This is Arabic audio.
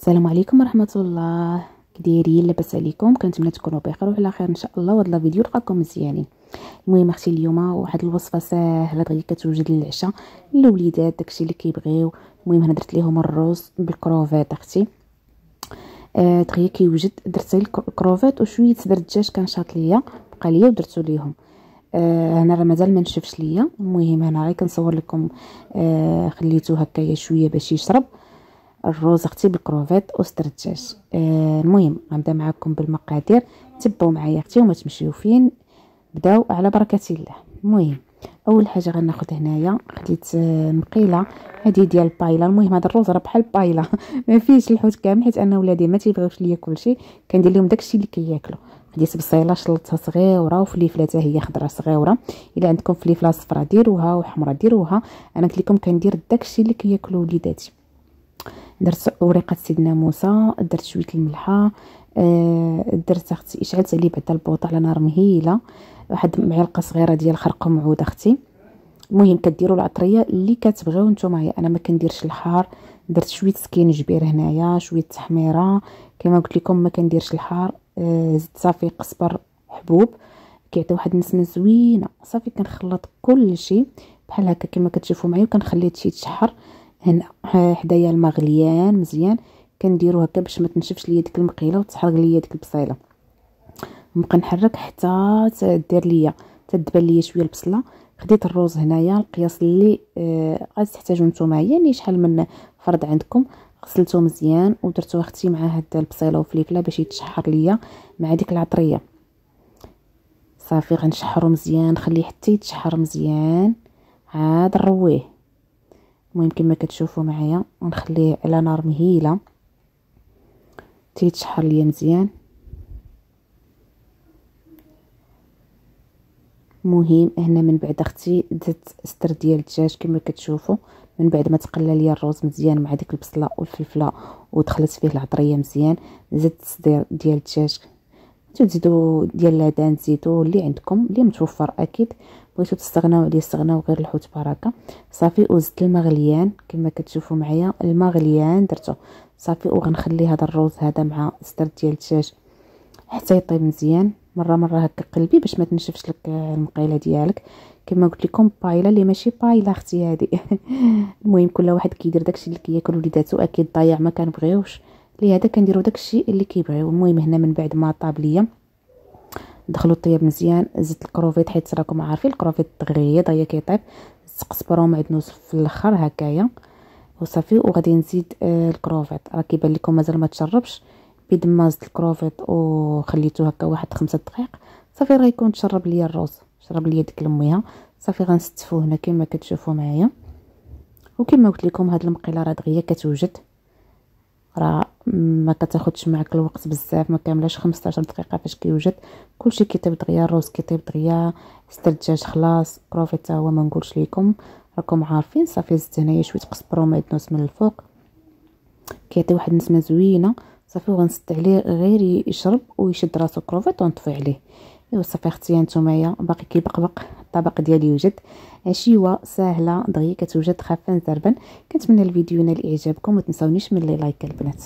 السلام عليكم ورحمه الله. كدايرين؟ لاباس عليكم؟ كنتمنى تكونوا بخير وعلى خير ان شاء الله، وهذا الفيديو لقاكم مزيانين. المهم اختي اليوم واحد الوصفه ساهله دغيا كتوجد للعشاء للوليدات، داكشي اللي كيبغيو. المهم هنا درت لهم الروز بالكروفيت اختي. دغيا كيوجد. درت الكروفيت وشويه صدر الدجاج كان شاط ليا، بقى ليا ودرتو ليهم. هنا راه مازال ما نشفش ليا. المهم هنا غير كنصور لكم. خليته هكايا شويه باش يشرب الروز اختي بالكروفيت وصدر الدجاج. المهم غنبدا معكم بالمقادير، تبعوا معايا اختي وما تمشيو فين. بداو على بركه الله. المهم اول حاجه غناخذ هنايا، خديت مقيله هذه ديال البايلا. المهم هذا الروز راه بحال البايلا ما فيهش الحوت كامل، حيت انا ولادي ما تيبغيوش ليا كلشي، كندير لهم داكشي اللي كياكلوا. خديت بصيله شلطها صغيره وفليفله حتى هي خضره صغيره، الا عندكم فليفله صفراء ديروها وحمراء ديروها. انا قلت لكم كندير داكشي اللي كياكلوا وليداتي. درت ورقه سيدنا موسى، درت شويه الملحه. درت اختي شعلت عليه بعدا البوطه على نار مهيله، واحد معلقه صغيره ديال خرقوم عود اختي. المهم كديروا العطريه اللي كتبغيو نتوما. انا ما كنديرش الحار، درت شويه سكينجبير هنايا، شويه تحميره كما قلت لكم، ما كنديرش الحار. زدت صافي قزبر حبوب كيعطي واحد النسمه زوينه. صافي كنخلط كل شيء بحال هكا كما كتشوفوا معايا، وكنخليه يتشحر هنا حدايا الماء غليان مزيان. كنديرو هكا باش ما تنشفش ليا ديك المقيله وتحرق ليا ديك البصيله. نبقى نحرك حتى تدير ليا تدبل ليا شويه البصله. خديت الروز هنايا القياس اللي غادي تحتاجو نتوما، يعني شحال من فرد عندكم. غسلته مزيان ودرتو اختي مع هاد البصيله وفليفله باش يتشحر ليا مع ديك العطريه. صافي غنشحرو مزيان، نخليه حتى يتشحر مزيان عاد نرويه. المهم كما كتشوفوا معايا ونخليه على نار مهيله تيتشحر ليا مزيان. المهم هنا من بعد اختي درت صدر ديال الدجاج كما كتشوفوا. من بعد ما تقلى ليا الروز مزيان مع ديك البصله والفلفله ودخلت فيه العطريه مزيان، زدت صدر ديال الدجاج. تزيدوا ديال العدن زيتو اللي عندكم اللي متوفر، اكيد بغيتو تستغناو عليه استغناو، غير الحوت بركه. صافي وزدت الماء غليان كما كتشوفوا معايا، الماء غليان درته. صافي وغنخلي هذا الروز هذا مع صدر ديال الدجاج حتى يطيب مزيان. مره هكا قلبي باش ما تنشفش لك المقيله ديالك. كما قلت لكم بايلا اللي ماشي بايلا اختي هذه المهم كل واحد كيدير داكشي اللي كياكل وليداتو، اكيد ضايع ما كنبغيوش، لهذا كنديروا داكشي اللي كيبغيو. المهم هنا من بعد ما طاب ليا دخلوا الطياب مزيان، زدت الكروفيت حيت راكم عارفين الكروفيت دغيا كيطيب. زدت قزبره ومعدنوس في الاخر هكايا وصافي. وغادي نزيد الكروفيت، راه كيبان لكم مازال ما تشربش. بيد ما زدت الكروفيت وخليته هكا واحد 5 دقائق صافي راه يكون تشرب ليا الروز، شرب ليا ديك المياه. صافي غنستفوه هنا كما كتشوفوا معايا. وكما قلت لكم هاد المقيله راه دغيا كتوجد، راه ما كتاخذش معك الوقت بزاف، ما كاملاش 15 دقيقه فاش كيوجد. كلشي كيطيب دغيا، الروز كيطيب دغيا، صدر الدجاج خلاص، كروفيت حتى هو ما نقولش لكم راكم عارفين. صافي زدت هنايا شويه قزبره ومعدنوس من الفوق كيعطي واحد النسمه زوينه. صافي وغنسد عليه غير يشرب ويشد راسو كروفيت ونطفي عليه. ايوا صافي اختي هانتوما باقي كيبقبق الطبق ديالي يوجد. عشيوه ساهله دغيا كتوجد، خافه نزربن. كنتمنى الفيديو ينال اعجابكم، وما تنساونيش من لي لايك البنات.